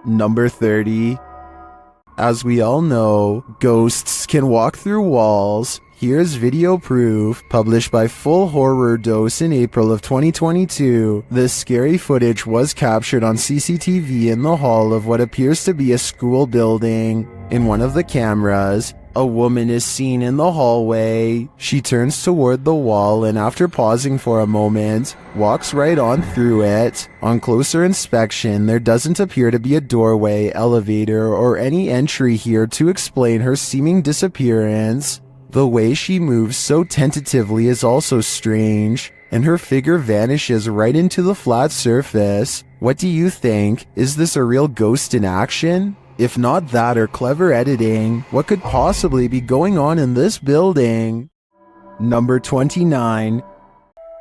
Number 30. As we all know, ghosts can walk through walls. Here's video proof, published by Full Horror Dose in April of 2022. This scary footage was captured on CCTV in the hall of what appears to be a school building. In one of the cameras, a woman is seen in the hallway. She turns toward the wall and after pausing for a moment, walks right on through it. On closer inspection, there doesn't appear to be a doorway, elevator, or any entry here to explain her seeming disappearance. The way she moves so tentatively is also strange, and her figure vanishes right into the flat surface. What do you think? Is this a real ghost in action? If not that or clever editing, what could possibly be going on in this building? Number 29.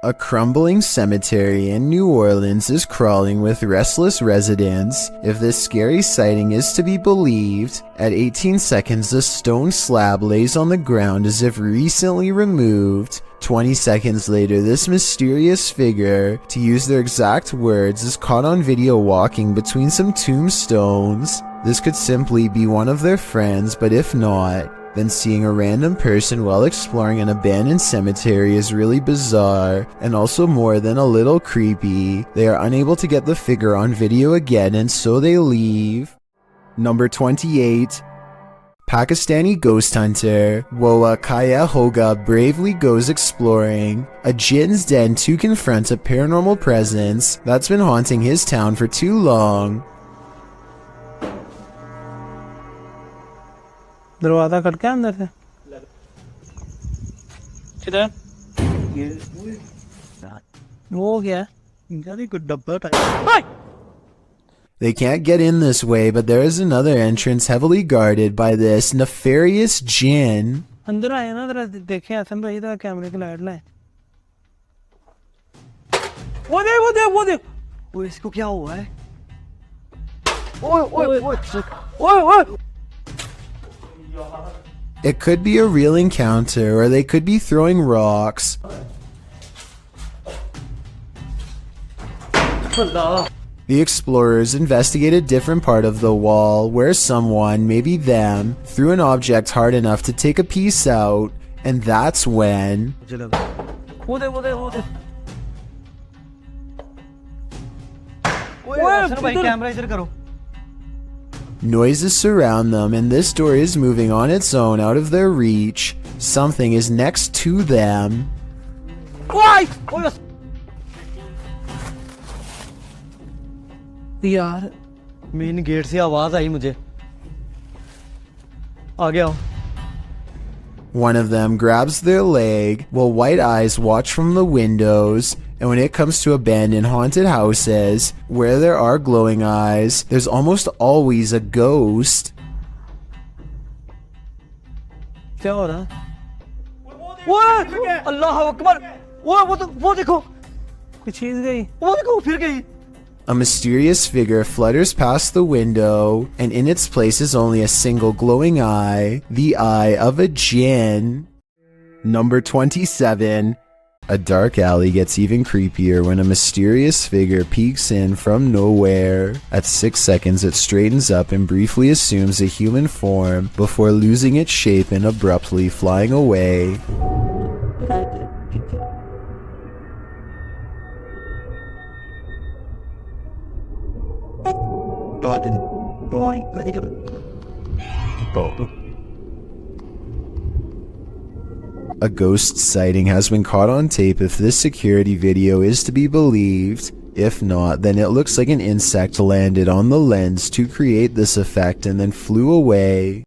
A crumbling cemetery in New Orleans is crawling with restless residents. If this scary sighting is to be believed, at 18 seconds a stone slab lays on the ground as if recently removed. 20 seconds later, this mysterious figure, to use their exact words, is caught on video walking between some tombstones. This could simply be one of their friends, but if not, then seeing a random person while exploring an abandoned cemetery is really bizarre, and also more than a little creepy. They are unable to get the figure on video again, and so they leave. Number 28. Pakistani ghost hunter Woa Kaya Hoga bravely goes exploring a jinn's den to confront a paranormal presence that's been haunting his town for too long. दरवाजा खटका अंदर से किधर वो क्या They can't get in this way, but there is another entrance heavily guarded by this nefarious jinn. अंदर आया ना जरा देखे हसन भाई इधर कैमरे की लाइट लाए वो देख ओए इसको क्या हुआ है ओए It could be a real encounter, or they could be throwing rocks. The explorers investigate a different part of the wall where someone, maybe them, threw an object hard enough to take a piece out, and that's when... camera इधर करो Noises surround them, and this door is moving on its own out of their reach. Something is next to them. यार main gate से आवाज आई मुझे आ गया One of them grabs their leg, while white eyes watch from the windows. And when it comes to abandoned haunted houses, where there are glowing eyes, there's almost always a ghost. क्या हो रहा वो अल्लाह अकबर वो देखो कुछ चीज गई वो देखो फिर गई A mysterious figure flutters past the window, and in its place is only a single glowing eye, the eye of a jinn. Number 27. A dark alley gets even creepier when a mysterious figure peeks in from nowhere. At 6 seconds, it straightens up and briefly assumes a human form before losing its shape and abruptly flying away. A ghost sighting has been caught on tape if this security video is to be believed. If not, then it looks like an insect landed on the lens to create this effect and then flew away.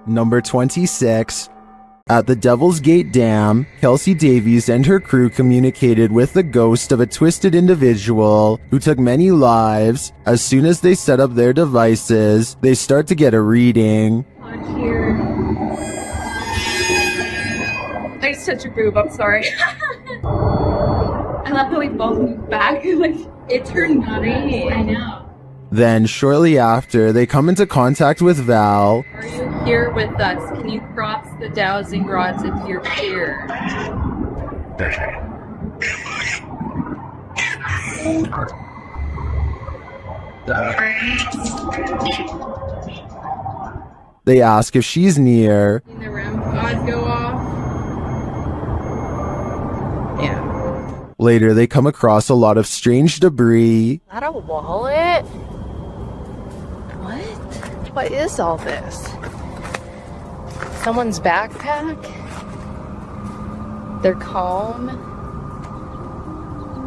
Number 26. At the Devil's Gate Dam, Kelsey Davies and her crew communicated with the ghost of a twisted individual who took many lives. As soon as they set up their devices, they start to get a reading. On here. I just touched a boob, I'm sorry. I love how we both moved back. Like, it turned green. I know. Then, shortly after, they come into contact with Val. Are you here with us? Can you cross the dowsing rods into your chair? They ask if she's near. In the REM pods go off. Yeah. Later, they come across a lot of strange debris. Is that a wallet? What? What is all this? Someone's backpack? Their comb?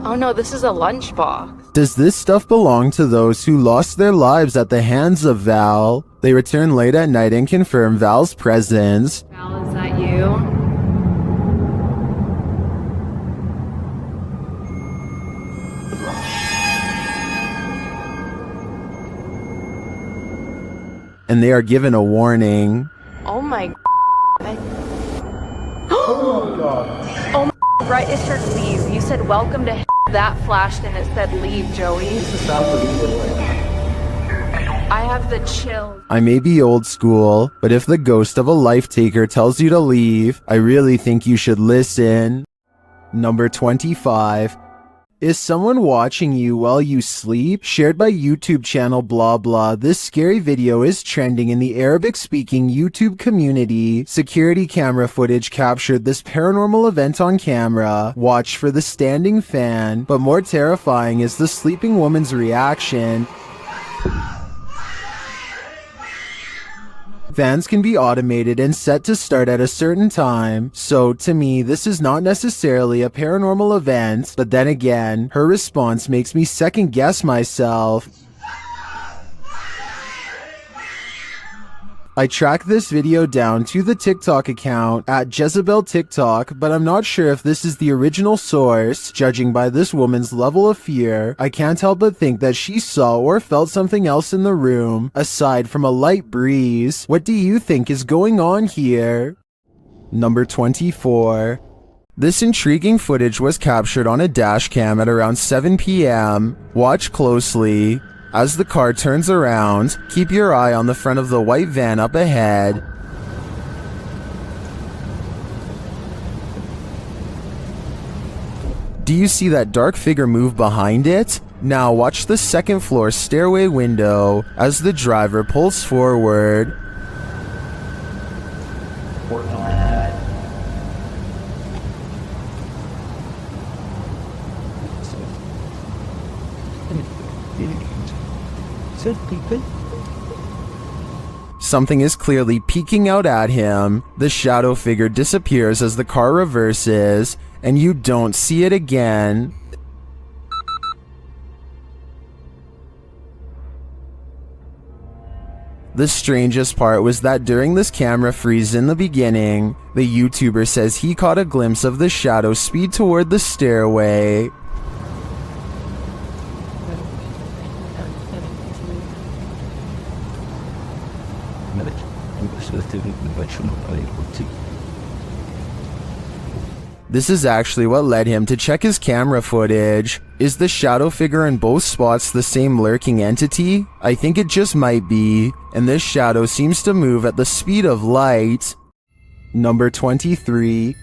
Oh no, this is a lunchbox. Does this stuff belong to those who lost their lives at the hands of Val? They return late at night and confirm Val's presence. Val, is that you? And they are given a warning. Oh my Oh my god. Oh my right, it said leave. You said welcome to that flashed and it said leave, Joey. I have the chills. I may be old school, but if the ghost of a life taker tells you to leave, I really think you should listen. Number 25. Is someone watching you while you sleep? Shared by YouTube channel blah blah. This scary video is trending in the Arabic-speaking YouTube community. Security camera footage captured this paranormal event on camera. Watch for the standing fan, but more terrifying is the sleeping woman's reaction. Fans can be automated and set to start at a certain time, so to me this is not necessarily a paranormal event, but then again, her response makes me second guess myself. I tracked this video down to the TikTok account at Jezebel TikTok, but I'm not sure if this is the original source. Judging by this woman's level of fear, I can't help but think that she saw or felt something else in the room, aside from a light breeze. What do you think is going on here? Number 24. This intriguing footage was captured on a dash cam at around 7 p.m. Watch closely. As the car turns around, keep your eye on the front of the white van up ahead. Do you see that dark figure move behind it? Now watch the second floor stairway window as the driver pulls forward. Something is clearly peeking out at him. The shadow figure disappears as the car reverses, and you don't see it again. The strangest part was that during this camera freeze in the beginning, the YouTuber says he caught a glimpse of the shadow speed toward the stairway. This is actually what led him to check his camera footage. Is the shadow figure in both spots the same lurking entity? I think it just might be, and this shadow seems to move at the speed of light. Number 23.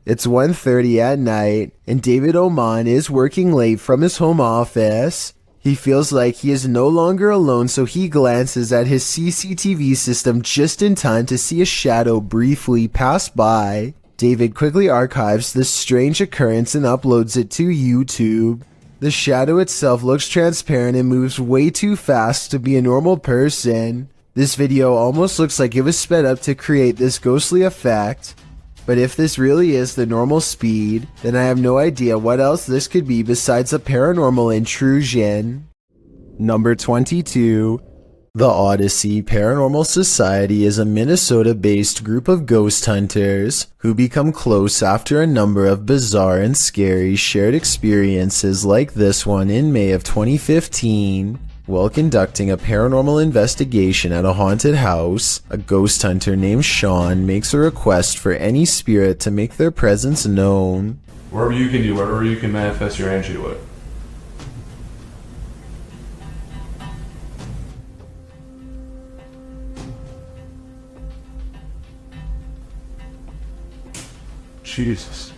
It's 1:30 at night, and David Oman is working late from his home office. He feels like he is no longer alone, so he glances at his CCTV system just in time to see a shadow briefly pass by. David quickly archives this strange occurrence and uploads it to YouTube. The shadow itself looks transparent and moves way too fast to be a normal person. This video almost looks like it was sped up to create this ghostly effect. But if this really is the normal speed, then I have no idea what else this could be besides a paranormal intrusion. Number 22. The Odyssey Paranormal Society is a Minnesota-based group of ghost hunters who become close after a number of bizarre and scary shared experiences like this one in May of 2015. While conducting a paranormal investigation at a haunted house, a ghost hunter named Sean makes a request for any spirit to make their presence known. Wherever you can do, wherever you can manifest your energy to it. Jesus.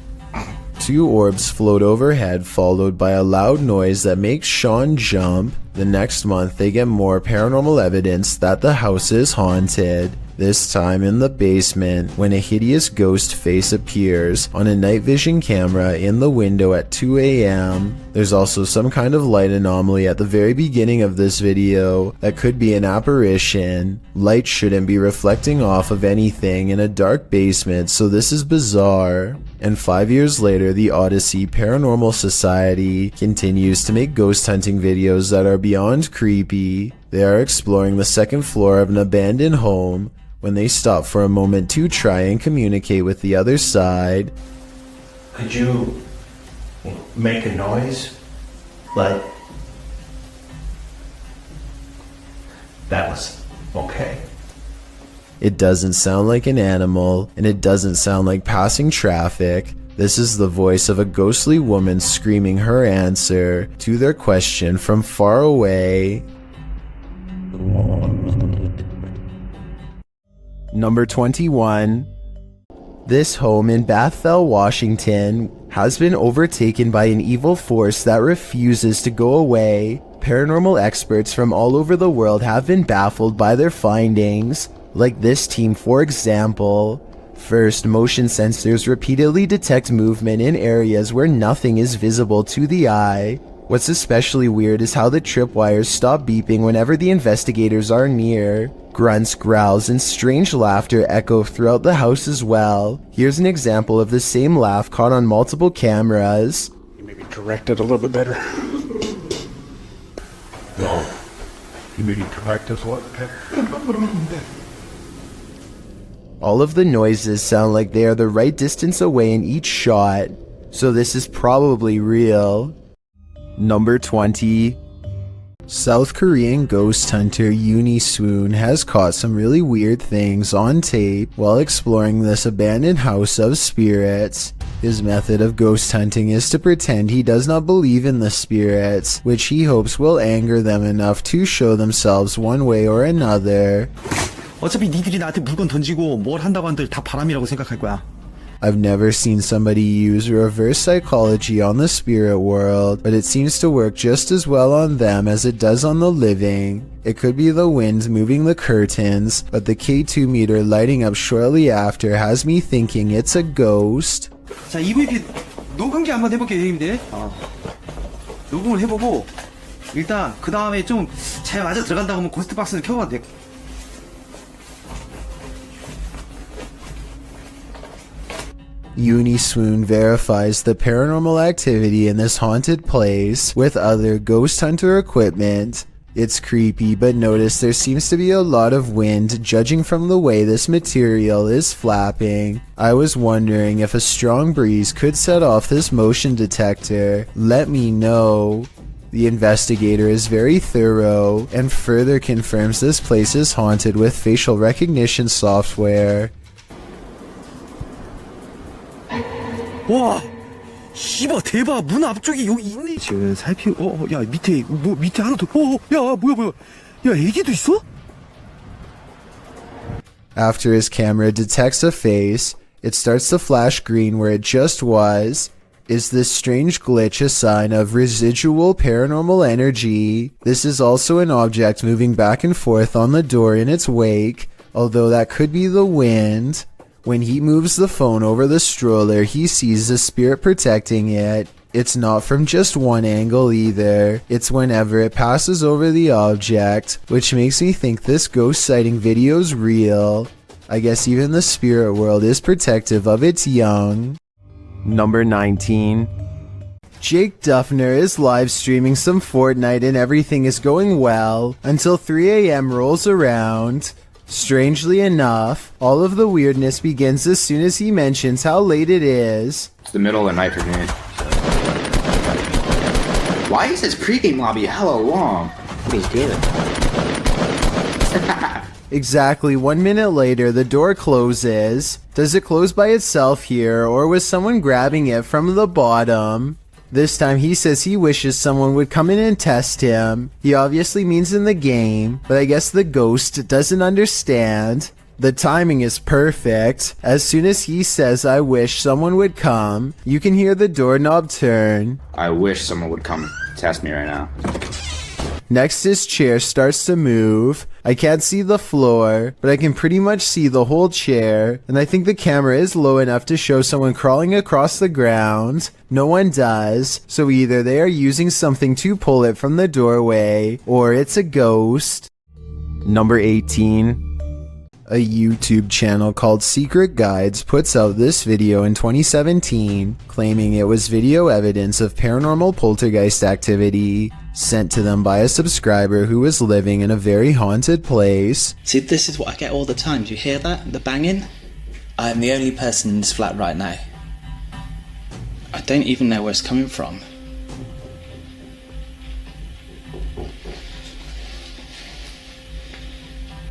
Two orbs float overhead, followed by a loud noise that makes Sean jump. The next month, they get more paranormal evidence that the house is haunted. This time in the basement, when a hideous ghost face appears on a night vision camera in the window at 2 a.m. There's also some kind of light anomaly at the very beginning of this video that could be an apparition. Light shouldn't be reflecting off of anything in a dark basement, so this is bizarre. And 5 years later, the Odyssey Paranormal Society continues to make ghost hunting videos that are beyond creepy. They are exploring the second floor of an abandoned home when they stop for a moment to try and communicate with the other side. Could you make a noise? Like, that was okay. It doesn't sound like an animal, and it doesn't sound like passing traffic. This is the voice of a ghostly woman screaming her answer to their question from far away. Number 21. This home in Bethel, Washington has been overtaken by an evil force that refuses to go away. Paranormal experts from all over the world have been baffled by their findings, like this team for example. First, motion sensors repeatedly detect movement in areas where nothing is visible to the eye. What's especially weird is how the tripwires stop beeping whenever the investigators are near. Grunts, growls, and strange laughter echo throughout the house as well. Here's an example of the same laugh caught on multiple cameras. You maybe direct it a little bit better. No. You maybe direct us what? All of the noises sound like they are the right distance away in each shot, so this is probably real. Number 20. South Korean ghost hunter Yoonee Swoon has caught some really weird things on tape while exploring this abandoned house of spirits. His method of ghost hunting is to pretend he does not believe in the spirits, which he hopes will anger them enough to show themselves one way or another. 어차피 니들이 나한테 물건 던지고 뭘 한다고 한들 다 바람이라고 생각할 거야. I've never seen somebody use reverse psychology on the spirit world, but it seems to work just as well on them as it does on the living. It could be the wind moving the curtains, but the K2 meter lighting up shortly after has me thinking it's a ghost. 자, EVP 녹음기 한번 해볼게요, 형님들. 녹음을 해보고 일단 그 다음에 좀 잘 맞아 들어간다고 하면 고스트박스는 켜봐도 돼. Yoonee Swoon verifies the paranormal activity in this haunted place with other ghost hunter equipment. It's creepy, but notice there seems to be a lot of wind judging from the way this material is flapping. I was wondering if a strong breeze could set off this motion detector. Let me know. The investigator is very thorough and further confirms this place is haunted with facial recognition software. 와, 씨발 대박. 문 앞쪽에 여기 있네. 지금 야 밑에 뭐 밑에 하나 더. 야 뭐야. 야 애기도 있어? After his camera detects a face, it starts to flash green where it just was. Is this strange glitch a sign of residual paranormal energy? This is also an object moving back and forth on the door in its wake, although that could be the wind. When he moves the phone over the stroller, he sees the spirit protecting it. It's not from just one angle either. It's whenever it passes over the object, which makes me think this ghost sighting video's real. I guess even the spirit world is protective of its young. Number 19. Jake Duffner is live streaming some Fortnite and everything is going well until 3 a.m. rolls around. Strangely enough, all of the weirdness begins as soon as he mentions how late it is. It's the middle of the night for me. Why is this pregame lobby hella long? What is doing? Exactly 1 minute later, the door closes. Does it close by itself here, or was someone grabbing it from the bottom? This time he says he wishes someone would come in and test him. He obviously means in the game, but I guess the ghost doesn't understand. The timing is perfect. As soon as he says I wish someone would come, you can hear the doorknob turn. I wish someone would come test me right now. Next, his chair starts to move. I can't see the floor, but I can pretty much see the whole chair, and I think the camera is low enough to show someone crawling across the ground. No one does, so either they are using something to pull it from the doorway, or it's a ghost. Number 18. A YouTube channel called Secret Guides puts out this video in 2017, claiming it was video evidence of paranormal poltergeist activity sent to them by a subscriber who was living in a very haunted place. See, this is what I get all the time. Do you hear that? The banging? I'm the only person in this flat right now. I don't even know where it's coming from.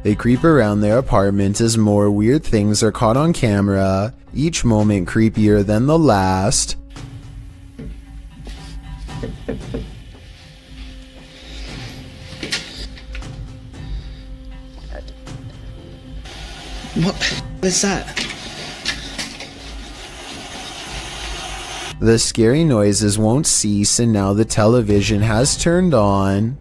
They creep around their apartment as more weird things are caught on camera, each moment creepier than the last. What is that? The scary noises won't cease, and now the television has turned on.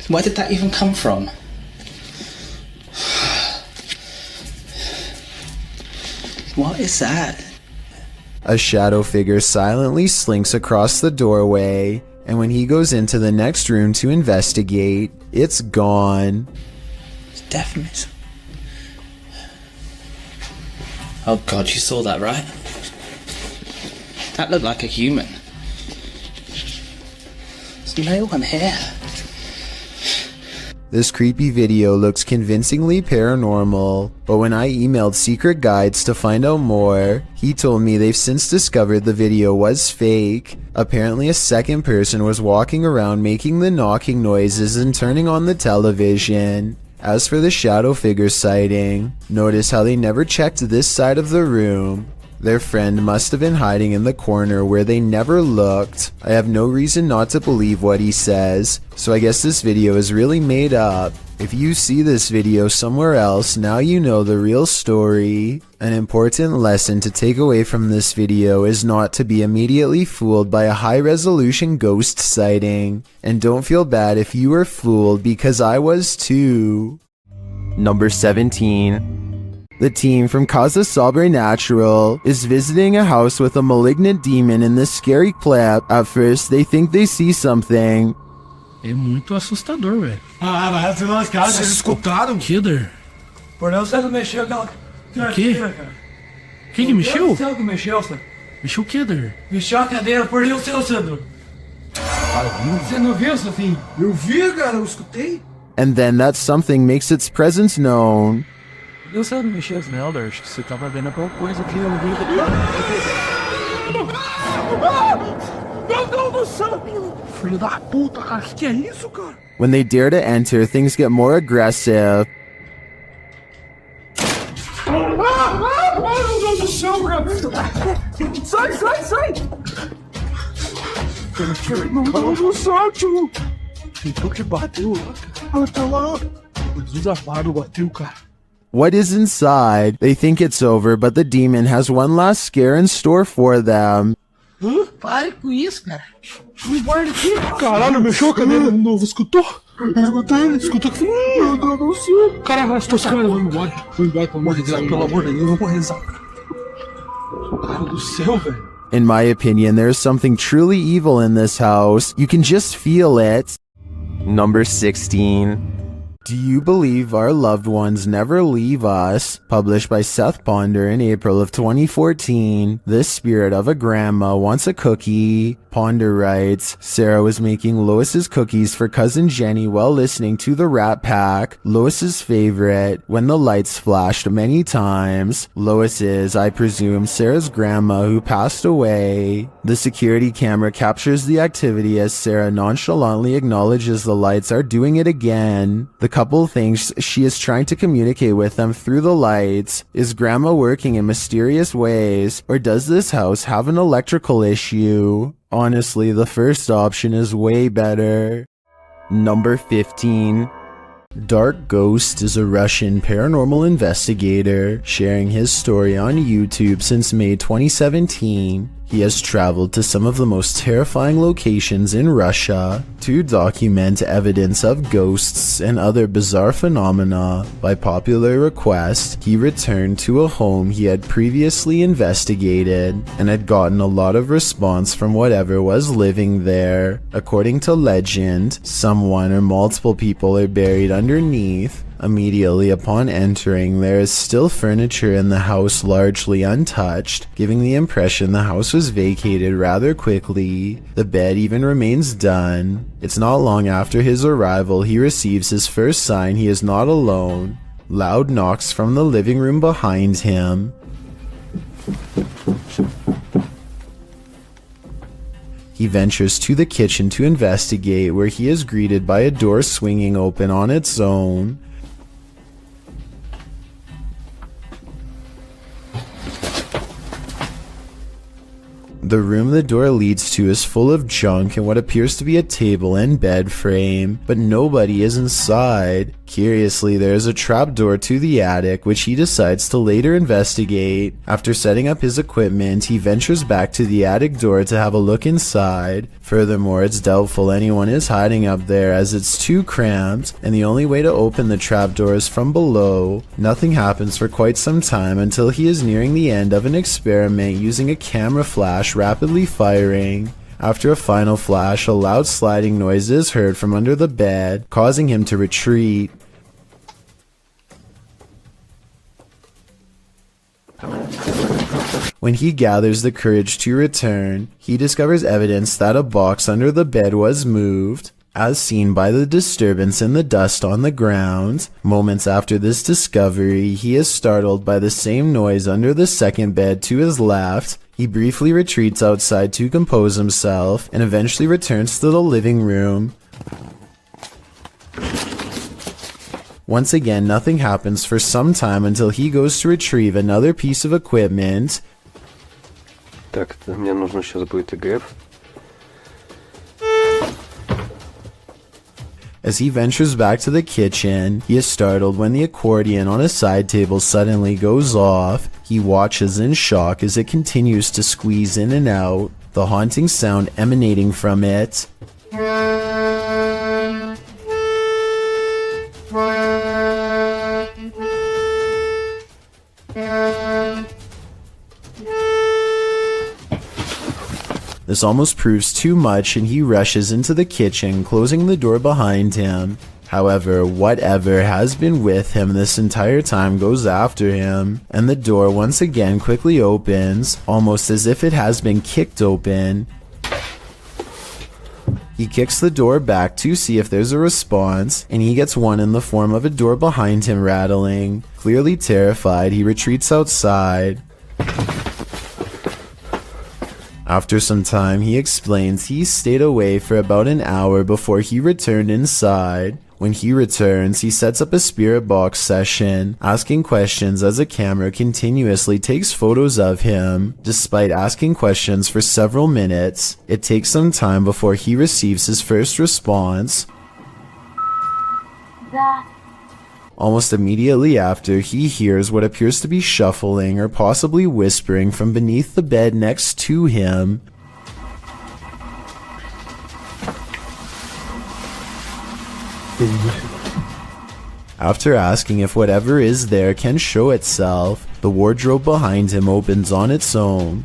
Where did that even come from? What is that? A shadow figure silently slinks across the doorway, and when he goes into the next room to investigate, it's gone. It's definite. Oh god, you saw that, right? That looked like a human. There's no one here. This creepy video looks convincingly paranormal, but when I emailed Secret Guides to find out more, he told me they've since discovered the video was fake. Apparently a second person was walking around making the knocking noises and turning on the television. As for the shadow figure sighting, notice how they never checked this side of the room. Their friend must have been hiding in the corner where they never looked. I have no reason not to believe what he says, so I guess this video is really made up. If you see this video somewhere else, now you know the real story. An important lesson to take away from this video is not to be immediately fooled by a high-resolution ghost sighting. And don't feel bad if you were fooled, because I was too. Number 17. The team from Casa Sobrenatural is visiting a house with a malignant demon in this scary clip. At first, they think they see something. É muito assustador, velho. Ah, mas se lascaram, vocês escutaram? Killer? Por não você não mexeu, não. O quê? Quem que mexeu? Você que mexeu, Sandro. Mexeu o quê, Der? Mexeu a cadeira, por o seu, Sandro. Você não viu, Sofinho? Eu vi, cara, eu escutei. And then that something makes its presence known. Eu sei não mexeu, Não, Der, acho que você tava vendo alguma coisa aqui. Eu vi. Meu Deus do céu! Filho da puta, cara, que é isso, cara? When they dare to enter, things get more aggressive. Meu Deus do céu, cara! Sai, sai, sai! Meu Deus do céu, tio! Então que bateu lá, cara? Olha, tá lá! O desafado bateu, cara. What is inside? They think it's over, but the demon has one last scare in store for them. Pare com isso, cara. Me guarda aqui. Caralho, mexeu a cadeira de novo. Escutou? Escutou? Escutou que... Meu Deus do céu. Caralho, estou sacando. Vamos embora. Vamos embora, pelo amor de Deus. Pelo amor de Deus, eu vou rezar. Cara do céu, velho. In my opinion, there's something truly evil in this house. You can just feel it. Number 16. Do You Believe Our Loved Ones Never Leave Us? Published by Seth Ponder in April of 2014. The spirit of a grandma wants a cookie. Ponder writes, Sarah was making Lois's cookies for cousin Jenny while listening to the Rat Pack, Lois's favorite, when the lights flashed many times. Lois is, I presume, Sarah's grandma who passed away. The security camera captures the activity as Sarah nonchalantly acknowledges the lights are doing it again. The couple thinks she is trying to communicate with them through the lights. Is grandma working in mysterious ways, or does this house have an electrical issue? Honestly, the first option is way better. Number 15. Dark Ghost is a Russian paranormal investigator sharing his story on YouTube since May 2017. He has traveled to some of the most terrifying locations in Russia to document evidence of ghosts and other bizarre phenomena. By popular request, he returned to a home he had previously investigated and had gotten a lot of response from whatever was living there. According to legend, someone or multiple people are buried underneath. Immediately upon entering, there is still furniture in the house largely untouched, giving the impression the house was vacated rather quickly. The bed even remains done. It's not long after his arrival he receives his first sign he is not alone. Loud knocks from the living room behind him. He ventures to the kitchen to investigate, where he is greeted by a door swinging open on its own. The room the door leads to is full of junk and what appears to be a table and bed frame, but nobody is inside. Curiously, there is a trapdoor to the attic, which he decides to later investigate. After setting up his equipment, he ventures back to the attic door to have a look inside. Furthermore, it's doubtful anyone is hiding up there, as it's too cramped, and the only way to open the trapdoor is from below. Nothing happens for quite some time until he is nearing the end of an experiment using a camera flash rapidly firing. After a final flash, a loud sliding noise is heard from under the bed, causing him to retreat. When he gathers the courage to return, he discovers evidence that a box under the bed was moved, as seen by the disturbance in the dust on the ground. Moments after this discovery, he is startled by the same noise under the second bed to his left. He briefly retreats outside to compose himself and eventually returns to the living room. Once again, nothing happens for some time until he goes to retrieve another piece of equipment. Так, мне нужно сейчас будет ИГФ. As he ventures back to the kitchen, he is startled when the accordion on a side table suddenly goes off. He watches in shock as it continues to squeeze in and out, the haunting sound emanating from it. This almost proves too much and he rushes into the kitchen, closing the door behind him. However, whatever has been with him this entire time goes after him, and the door once again quickly opens, almost as if it has been kicked open. He kicks the door back to see if there's a response, and he gets one in the form of a door behind him rattling. Clearly terrified, he retreats outside. After some time, he explains he stayed away for about an hour before he returned inside. When he returns, he sets up a spirit box session, asking questions as a camera continuously takes photos of him. Despite asking questions for several minutes, it takes some time before he receives his first response. Almost immediately after, he hears what appears to be shuffling or possibly whispering from beneath the bed next to him. After asking if whatever is there can show itself, the wardrobe behind him opens on its own.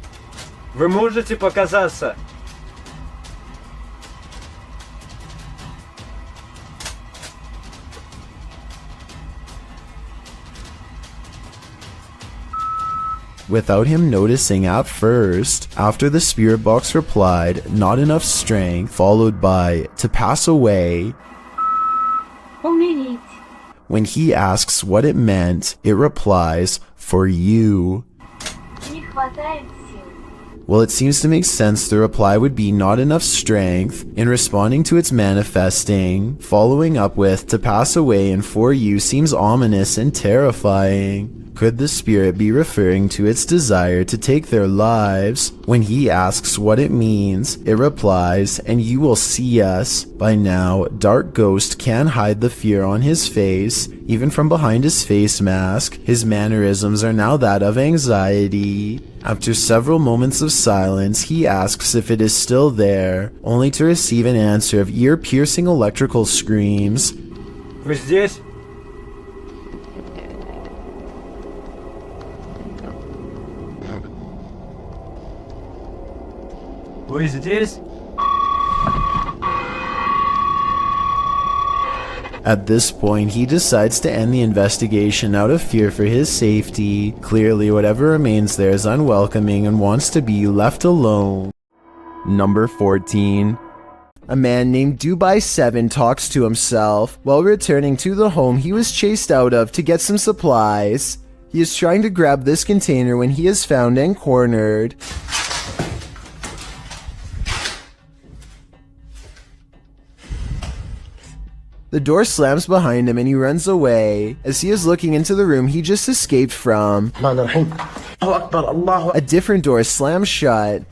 Вы можете показаться? Without him noticing at first, after the spirit box replied, "Not enough strength," followed by "to pass away." When he asks what it meant, it replies, "For you." Well, it seems to make sense the reply would be "not enough strength" in responding to its manifesting. Following up with "to pass away" and "for you" seems ominous and terrifying. Could the spirit be referring to its desire to take their lives? When he asks what it means, it replies, "and you will see us." By now, Dark Ghost can hide the fear on his face, even from behind his face mask. His mannerisms are now that of anxiety. After several moments of silence, he asks if it is still there, only to receive an answer of ear-piercing electrical screams. Вы здесь? Вы здесь? At this point, he decides to end the investigation out of fear for his safety. Clearly, whatever remains there is unwelcoming and wants to be left alone. Number 14. A man named Dubai7 talks to himself while returning to the home he was chased out of to get some supplies. He is trying to grab this container when he is found and cornered. The door slams behind him and he runs away. As he is looking into the room he just escaped from, a different door slams shut.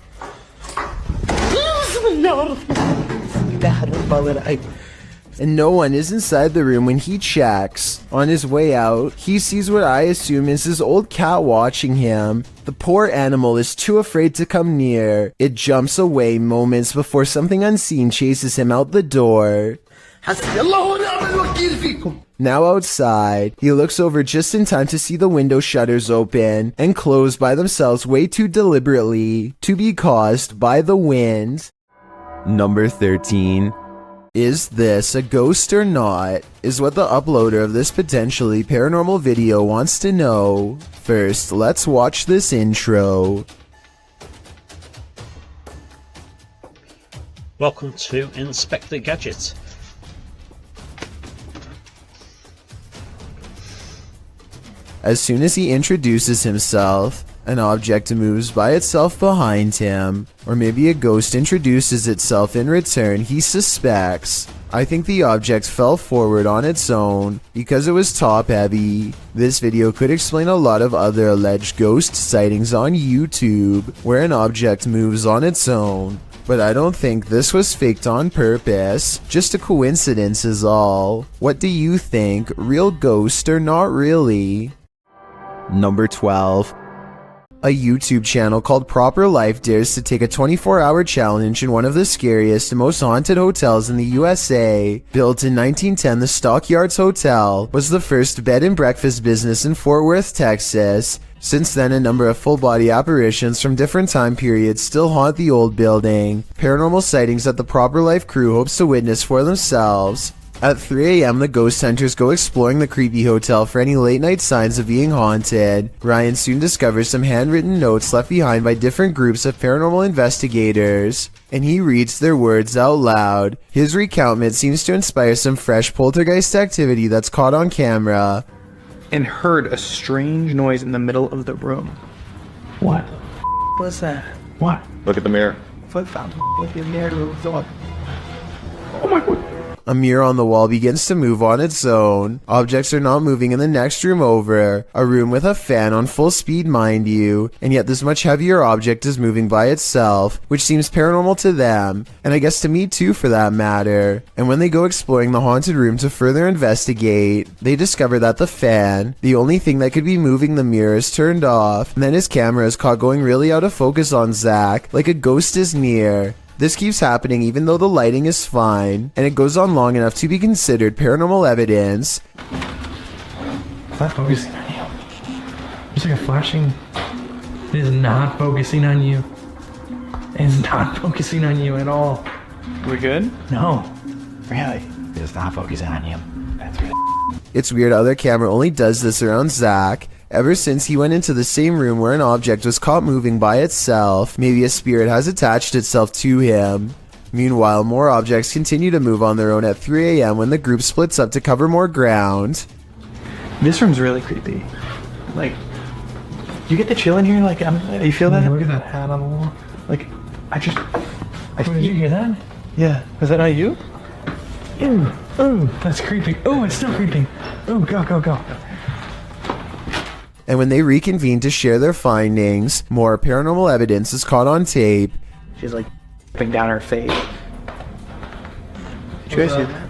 And no one is inside the room when he checks. On his way out, he sees what I assume is his old cat watching him. The poor animal is too afraid to come near. It jumps away moments before something unseen chases him out the door. Now outside, he looks over just in time to see the window shutters open and close by themselves way too deliberately to be caused by the wind. Number 13. Is this a ghost or not? Is what the uploader of this potentially paranormal video wants to know. First, let's watch this intro. Welcome to Inspector Gadget. As soon as he introduces himself, an object moves by itself behind him, or maybe a ghost introduces itself in return, he suspects. I think the object fell forward on its own because it was top heavy. This video could explain a lot of other alleged ghost sightings on YouTube, where an object moves on its own. But I don't think this was faked on purpose, just a coincidence is all. What do you think, real ghost or not really? Number 12. A YouTube channel called Proper Life dares to take a 24-hour challenge in one of the scariest and most haunted hotels in the USA. Built in 1910, the Stockyards Hotel was the first bed and breakfast business in Fort Worth, Texas. Since then, a number of full-body apparitions from different time periods still haunt the old building. Paranormal sightings that the Proper Life crew hopes to witness for themselves. At 3 a.m., the ghost hunters go exploring the creepy hotel for any late-night signs of being haunted. Ryan soon discovers some handwritten notes left behind by different groups of paranormal investigators, and he reads their words out loud. His recountment seems to inspire some fresh poltergeist activity that's caught on camera. And heard a strange noise in the middle of the room. What was that? What? Look at the mirror. Foot found with your mirror moved on. Oh my god. A mirror on the wall begins to move on its own. Objects are not moving in the next room over. A room with a fan on full speed, mind you. And yet this much heavier object is moving by itself, which seems paranormal to them. And I guess to me too for that matter. And when they go exploring the haunted room to further investigate, they discover that the fan, the only thing that could be moving the mirror, is turned off. And then his camera is caught going really out of focus on Zach, like a ghost is near. This keeps happening even though the lighting is fine, and it goes on long enough to be considered paranormal evidence. It's not focusing on you. It's like a flashing. It is not focusing on you. It is not focusing on you at all. We good? No. Really? It's not focusing on you. That's really. It's weird how their camera only does this around Zach. Ever since he went into the same room where an object was caught moving by itself, maybe a spirit has attached itself to him. Meanwhile, more objects continue to move on their own at 3 a.m. when the group splits up to cover more ground. This room's really creepy. Like, you get the chill in here? Like, you feel that? Look at that hat on the wall. Like, Did you hear that? Yeah. Was that not you? Ew. Oh, that's creepy. Oh, it's still creeping. Oh, go, go, go. And when they reconvene to share their findings, more paranormal evidence is caught on tape. She's like dripping down her face. Did you guys see that?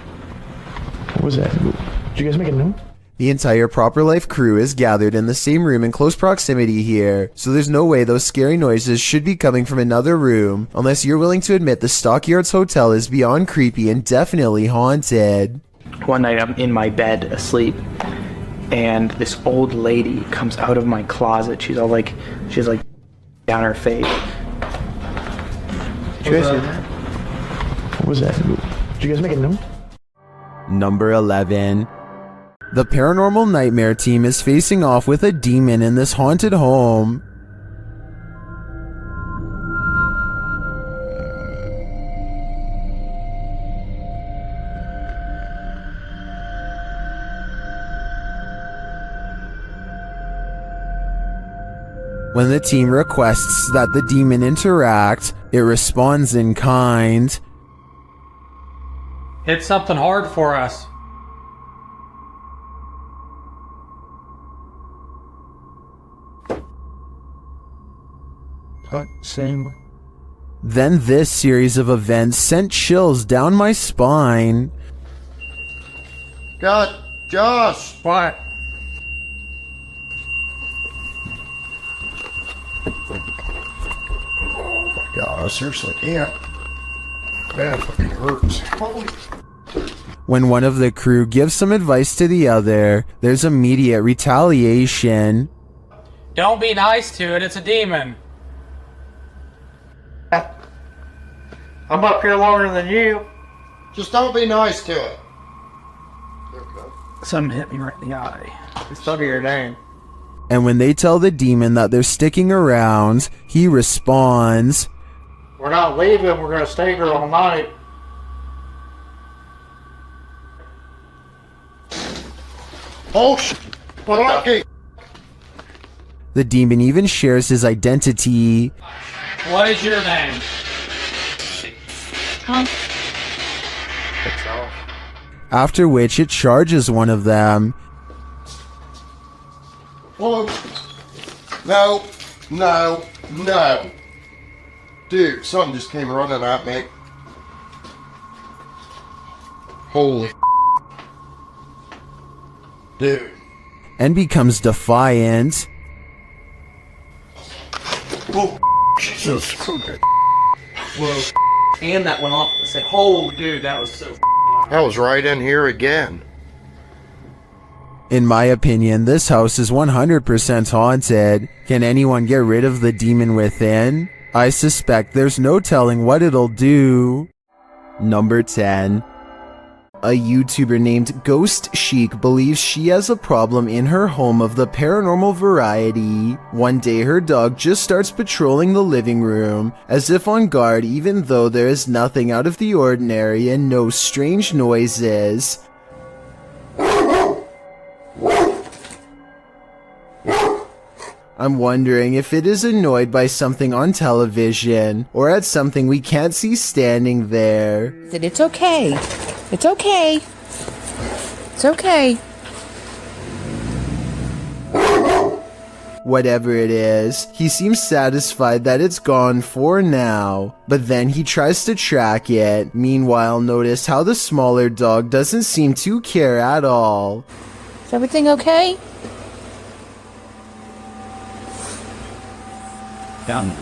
What was that? Did you guys make a note? The entire Proper Life crew is gathered in the same room in close proximity here, so there's no way those scary noises should be coming from another room, unless you're willing to admit the Stockyards Hotel is beyond creepy and definitely haunted. One night I'm in my bed asleep, and this old lady comes out of my closet. She's like down her face. Did you guys hear that? What was that? Did you guys make a note? Number 11. The Paranormal Nightmare team is facing off with a demon in this haunted home. When the team requests that the demon interact, it responds in kind. Hit something hard for us. Same. Then this series of events sent chills down my spine. God, Josh! What? God, seriously, damn. That fucking hurts. Holy. When one of the crew gives some advice to the other, there's immediate retaliation. Don't be nice to it, it's a demon. I'm up here longer than you. Just don't be nice to it. Something hit me right in the eye. It's stuck in your name. And when they tell the demon that they're sticking around, he responds, We're not leaving, we're gonna stay here all night. Oh shit! Lucky. The demon even shares his identity. What is your name? After which it charges one of them. Whoa. No, no, no. Dude, something just came running at me. Holy dude. And becomes defiant. Whoa, Jesus. So good. Whoa. And that went off. I said, holy dude, that was so That was right in here again. In my opinion, this house is 100% haunted. Can anyone get rid of the demon within? I suspect there's no telling what it'll do. Number 10. A YouTuber named Ghost Chic believes she has a problem in her home of the paranormal variety. One day her dog just starts patrolling the living room, as if on guard even though there is nothing out of the ordinary and no strange noises. I'm wondering if it is annoyed by something on television, or at something we can't see standing there. It's okay. It's okay. It's okay. Whatever it is, he seems satisfied that it's gone for now, but then he tries to track it. Meanwhile, notice how the smaller dog doesn't seem to care at all. Is everything okay? Done.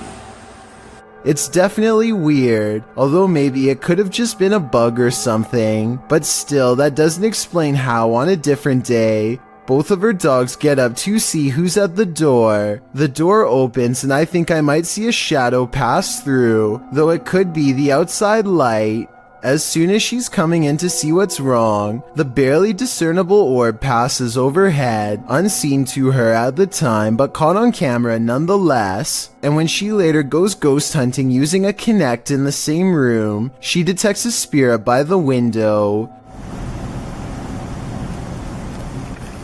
It's definitely weird, although maybe it could have just been a bug or something, but still that doesn't explain how on a different day, both of her dogs get up to see who's at the door. The door opens and I think I might see a shadow pass through, though it could be the outside light. As soon as she's coming in to see what's wrong, the barely discernible orb passes overhead, unseen to her at the time but caught on camera nonetheless. And when she later goes ghost hunting using a Kinect in the same room, she detects a spirit by the window.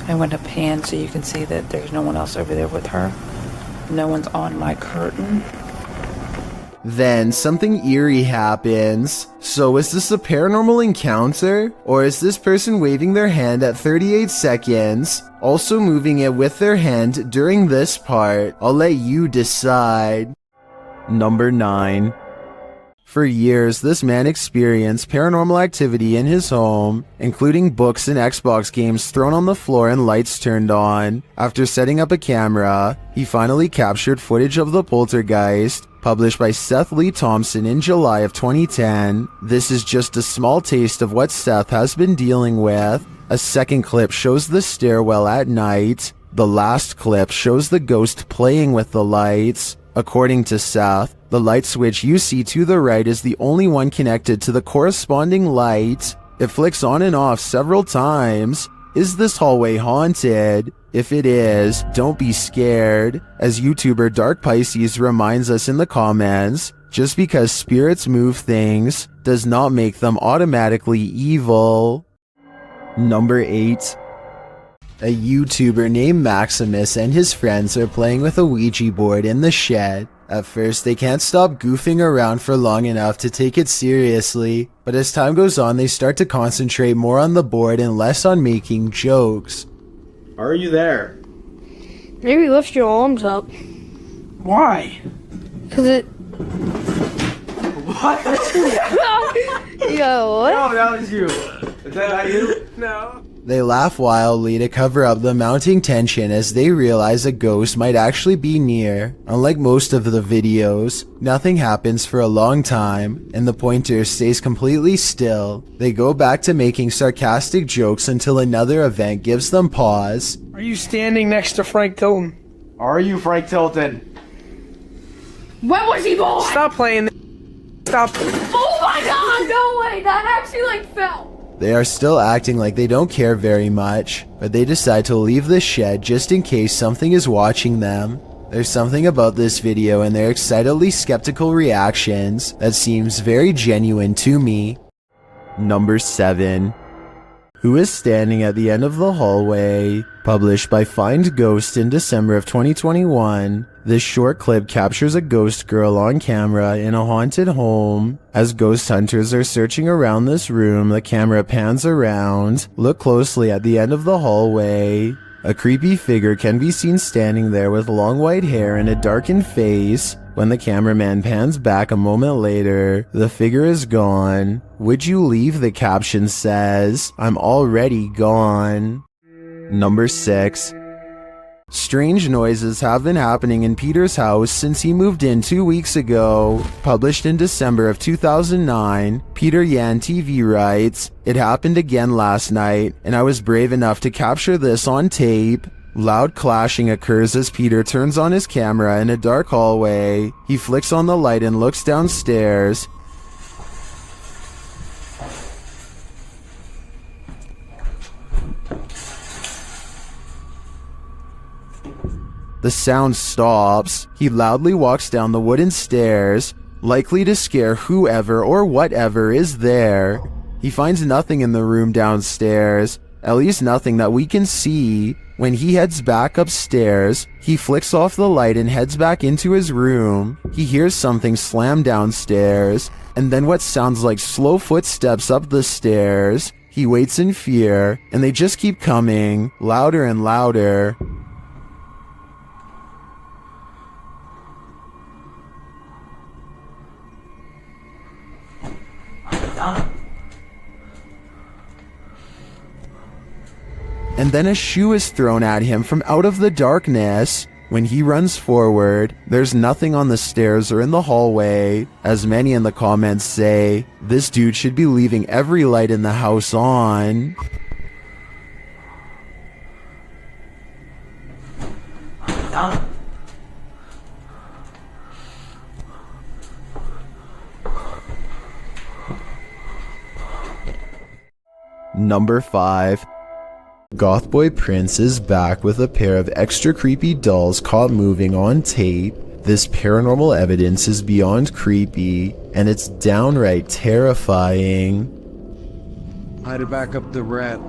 I went to pan so you can see that there's no one else over there with her. No one's on my curtain. Then something eerie happens. So is this a paranormal encounter? Or is this person waving their hand at 38 seconds, also moving it with their hand during this part? I'll let you decide. Number 9. For years, this man experienced paranormal activity in his home, including books and Xbox games thrown on the floor and lights turned on. After setting up a camera, he finally captured footage of the poltergeist, published by Seth Lee Thompson in July of 2010. This is just a small taste of what Seth has been dealing with. A second clip shows the stairwell at night. The last clip shows the ghost playing with the lights. According to Seth, the light switch you see to the right is the only one connected to the corresponding light. It flicks on and off several times. Is this hallway haunted? If it is, don't be scared. As YouTuber Dark Pisces reminds us in the comments, just because spirits move things does not make them automatically evil. Number 8. A YouTuber named Maximus and his friends are playing with a Ouija board in the shed. At first, they can't stop goofing around for long enough to take it seriously, but as time goes on, they start to concentrate more on the board and less on making jokes. Are you there? Maybe lift your arms up. Why? Cause it. What? Yo, what? No, that was you. Is that not you? No. They laugh wildly to cover up the mounting tension as they realize a ghost might actually be near. Unlike most of the videos, nothing happens for a long time, and the pointer stays completely still. They go back to making sarcastic jokes until another event gives them pause. Are you standing next to Frank Tilton? Are you Frank Tilton? When was he born? Stop playing. Stop. Oh my god, no way! That actually fell! They are still acting like they don't care very much, but they decide to leave the shed just in case something is watching them. There's something about this video and their excitedly skeptical reactions that seems very genuine to me. Number 7. Who is standing at the end of the hallway? Published by Find Ghost in December of 2021. This short clip captures a ghost girl on camera in a haunted home. As ghost hunters are searching around this room, the camera pans around. Look closely at the end of the hallway. A creepy figure can be seen standing there with long white hair and a darkened face. When the cameraman pans back a moment later, the figure is gone. Would you leave? The caption says. I'm already gone. Number 6. Strange noises have been happening in Peter's house since he moved in 2 weeks ago. Published in December of 2009, Peter Yan TV writes, "It happened again last night, and I was brave enough to capture this on tape." Loud clashing occurs as Peter turns on his camera in a dark hallway. He flicks on the light and looks downstairs. The sound stops. He loudly walks down the wooden stairs, likely to scare whoever or whatever is there. He finds nothing in the room downstairs, at least nothing that we can see. When he heads back upstairs, he flicks off the light and heads back into his room. He hears something slam downstairs, and then what sounds like slow footsteps up the stairs. He waits in fear, and they just keep coming, louder and louder. And then a shoe is thrown at him from out of the darkness. When he runs forward, there's nothing on the stairs or in the hallway. As many in the comments say, this dude should be leaving every light in the house on. Number 5. Gothboy Prince is back with a pair of extra creepy dolls caught moving on tape. This paranormal evidence is beyond creepy, and it's downright terrifying. I had to back up the rat.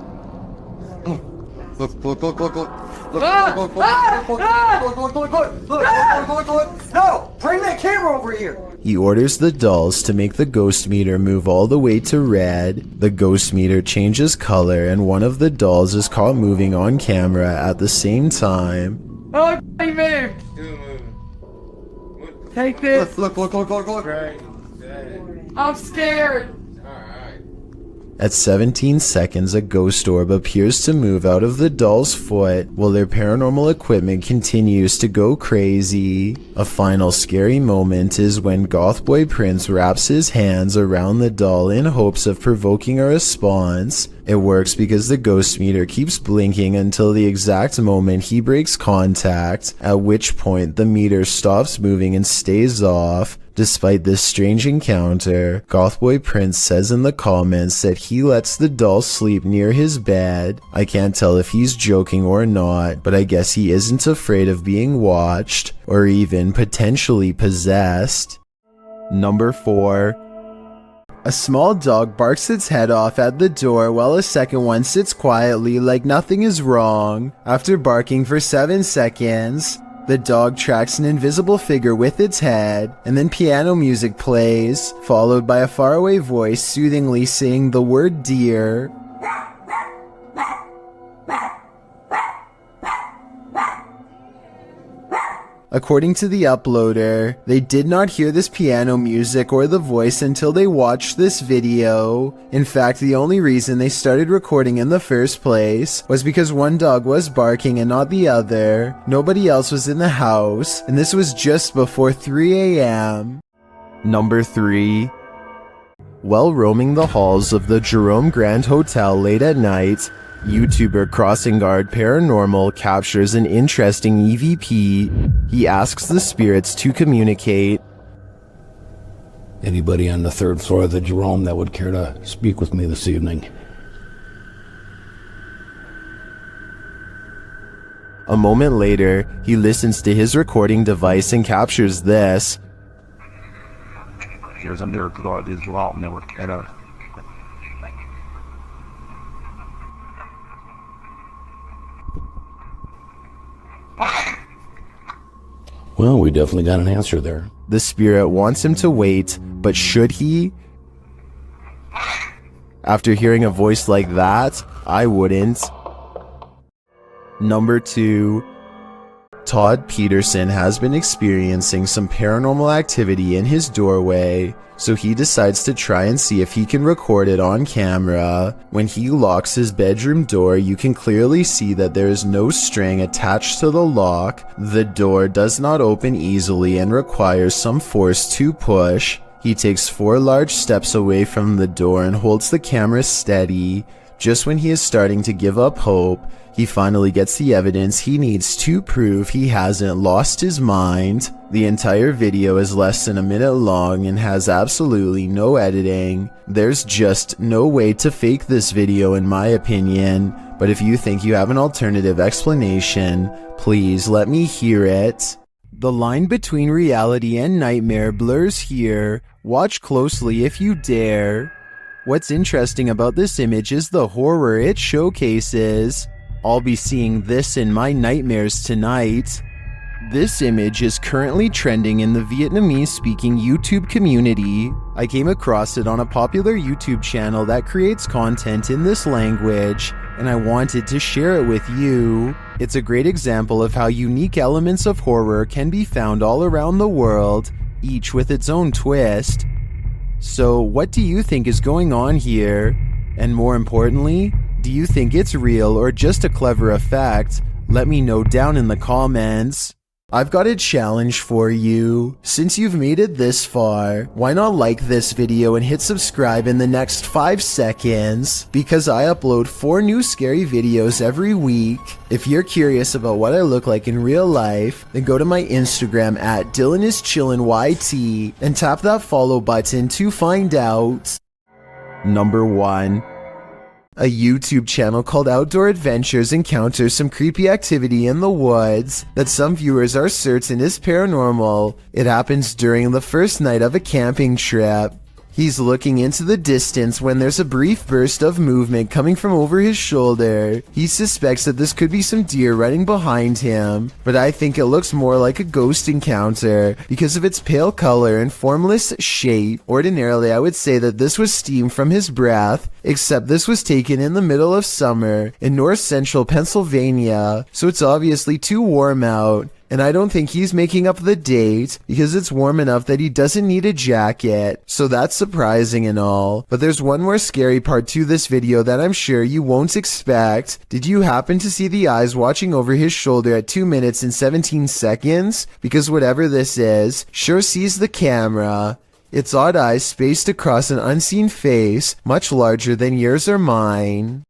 Look, look, look, look, look. Look, Ah! look, look, Ah! look, look, Ah! look, look, look, look, look, Ah! look, look, look, look. No! Bring that camera over here! He orders the dolls to make the ghost meter move all the way to red. The ghost meter changes color, and one of the dolls is caught moving on camera at the same time. Oh, he moved. Take this. Look, look, look, look, look, look. I'm scared. At 17 seconds, a ghost orb appears to move out of the doll's foot while their paranormal equipment continues to go crazy. A final scary moment is when Goth Boy Prince wraps his hands around the doll in hopes of provoking a response. It works because the ghost meter keeps blinking until the exact moment he breaks contact, at which point the meter stops moving and stays off. Despite this strange encounter, Gothboy Prince says in the comments that he lets the doll sleep near his bed. I can't tell if he's joking or not, but I guess he isn't afraid of being watched, or even potentially possessed. Number 4. A small dog barks its head off at the door while a second one sits quietly like nothing is wrong. After barking for 7 seconds, the dog tracks an invisible figure with its head, and then piano music plays, followed by a faraway voice soothingly saying the word dear. According to the uploader, they did not hear this piano music or the voice until they watched this video. In fact, the only reason they started recording in the first place was because one dog was barking and not the other. Nobody else was in the house, and this was just before 3 a.m. Number 3. While roaming the halls of the Jerome Grand Hotel late at night, YouTuber Crossing Guard Paranormal captures an interesting EVP. He asks the spirits to communicate. Anybody on the 3rd floor of the Jerome that would care to speak with me this evening? A moment later, he listens to his recording device and captures this. Here's a miracle of this Jerome that would care to. Well, we definitely got an answer there. The spirit wants him to wait, but should he? After hearing a voice like that, I wouldn't. Number 2. Todd Peterson has been experiencing some paranormal activity in his doorway, so he decides to try and see if he can record it on camera. When he locks his bedroom door, you can clearly see that there is no string attached to the lock. The door does not open easily and requires some force to push. He takes 4 large steps away from the door and holds the camera steady. Just when he is starting to give up hope, he finally gets the evidence he needs to prove he hasn't lost his mind. The entire video is less than a minute long and has absolutely no editing. There's just no way to fake this video in my opinion, but if you think you have an alternative explanation, please let me hear it. The line between reality and nightmare blurs here. Watch closely if you dare. What's interesting about this image is the horror it showcases. I'll be seeing this in my nightmares tonight. This image is currently trending in the Vietnamese-speaking YouTube community. I came across it on a popular YouTube channel that creates content in this language, and I wanted to share it with you. It's a great example of how unique elements of horror can be found all around the world, each with its own twist. So, what do you think is going on here? And more importantly, do you think it's real or just a clever effect? Let me know down in the comments. I've got a challenge for you. Since you've made it this far, why not like this video and hit subscribe in the next 5 seconds? Because I upload 4 new scary videos every week. If you're curious about what I look like in real life, then go to my Instagram at DylanIsChillinYT and tap that follow button to find out. Number 1. A YouTube channel called Outdoor Adventures encounters some creepy activity in the woods that some viewers are certain is paranormal. It happens during the first night of a camping trip. He's looking into the distance when there's a brief burst of movement coming from over his shoulder. He suspects that this could be some deer running behind him, but I think it looks more like a ghost encounter because of its pale color and formless shape. Ordinarily, I would say that this was steam from his breath, except this was taken in the middle of summer in north central Pennsylvania, so it's obviously too warm out. And I don't think he's making up the date because it's warm enough that he doesn't need a jacket. So that's surprising and all. But there's one more scary part to this video that I'm sure you won't expect. Did you happen to see the eyes watching over his shoulder at 2 minutes and 17 seconds? Because whatever this is, sure sees the camera. Its odd eyes spaced across an unseen face, much larger than yours or mine.